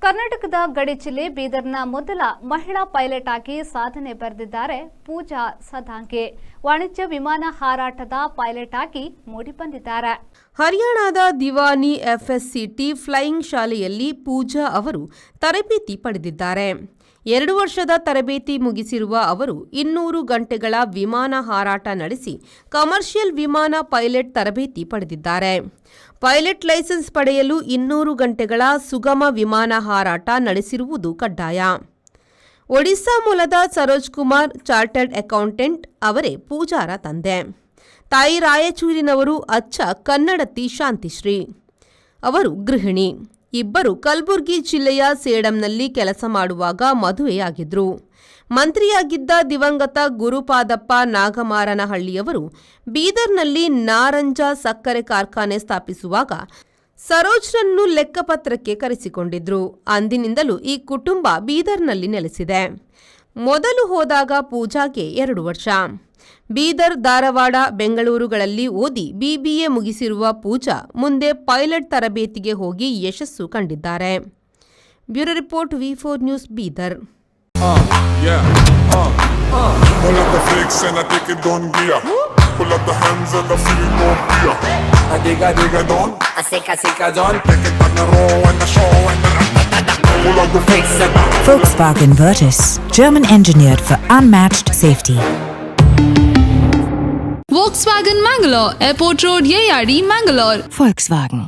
ಕರ್ನಾಟಕದ ಗಡಿ ಜಿಲ್ಲೆ ಬೀದರ್ನ ಮೊದಲ ಮಹಿಳಾ ಪೈಲಟ್ ಆಗಿ ಸಾಧನೆ ಬರೆದಿದ್ದಾರೆ ಪೂಜಾ ಸದಾಂಗೆ. ವಾಣಿಜ್ಯ ವಿಮಾನ ಹಾರಾಟದ ಪೈಲಟ್ ಆಗಿ ಮೂಡಿಬಂದಿದ್ದಾರೆ. ಹರಿಯಾಣದ ದಿವಾನಿ FSCT ಫ್ಲೈಯಿಂಗ್ ಶಾಲೆಯಲ್ಲಿ ಪೂಜಾ ಅವರು ತರಬೇತಿ ಪಡೆದಿದ್ದಾರೆ. 2 ವರ್ಷದ ತರಬೇತಿ ಮುಗಿಸಿರುವ ಅವರು 200 ಗಂಟೆಗಳ ವಿಮಾನ ಹಾರಾಟ ನಡೆಸಿ ಕಮರ್ಷಿಯಲ್ ವಿಮಾನ ಪೈಲಟ್ ತರಬೇತಿ ಪಡೆದಿದ್ದಾರೆ. ಪೈಲಟ್ ಲೈಸೆನ್ಸ್ ಪಡೆಯಲು 200 ಗಂಟೆಗಳ ಸುಗಮ ವಿಮಾನ ಹಾರಾಟ ನಡೆಸಿರುವುದು ಕಡ್ಡಾಯ. ಒಡಿಶಾ ಮೂಲದ ಸರೋಜ್ ಕುಮಾರ್ ಚಾರ್ಟರ್ಡ್ ಅಕೌಂಟೆಂಟ್ ಅವರೇ ಪೂಜಾರ ತಂದೆ. ತಾಯಿ ರಾಯಚೂರಿನವರು, ಅಚ್ಚ ಕನ್ನಡತಿ ಶಾಂತಿಶ್ರೀ ಅವರು ಗೃಹಿಣಿ. ಇಬ್ಬರು ಕಲಬುರಗಿ ಜಿಲ್ಲೆಯ ಸೇಡಂನಲ್ಲಿ ಕೆಲಸ ಮಾಡುವಾಗ ಮದುವೆಯಾಗಿದ್ರು. ಮಂತ್ರಿಯಾಗಿದ್ದ ದಿವಂಗತ ಗುರುಪಾದಪ್ಪ ನಾಗಮಾರನಹಳ್ಳಿಯವರು ಬೀದರ್ನಲ್ಲಿ ನಾರಂಜ ಸಕ್ಕರೆ ಕಾರ್ಖಾನೆ ಸ್ಥಾಪಿಸುವಾಗ ಸರೋಜ್ರನ್ನು ಲೆಕ್ಕಪತ್ರಕ್ಕೆ ಕರೆಸಿಕೊಂಡಿದ್ರು. ಅಂದಿನಿಂದಲೂ ಈ ಕುಟುಂಬ ಬೀದರ್ನಲ್ಲಿ ನೆಲೆಸಿದೆ. ಮೊದಲು ಹೋದಾಗ ಪೂಜಾಗೆ 2 ವರ್ಷ. ಬೀದರ್, ಧಾರವಾಡ, ಬೆಂಗಳೂರುಗಳಲ್ಲಿ ಓದಿ BBA ಮುಗಿಸಿರುವ ಪೂಜಾ ಮುಂದೆ ಪೈಲಟ್ ತರಬೇತಿಗೆ ಹೋಗಿ ಯಶಸ್ಸು ಕಂಡಿದ್ದಾರೆ. Bureau report, V4 news, Bidar. Pull up the hands and the feeling more beer. I digga don. I sicka don. Take it on the roll and the show and the pull up the face and the Volkswagen Virtus, German engineered for unmatched safety. Volkswagen Mangalore, Airport Road, Yeyadi, Mangalore. Volkswagen.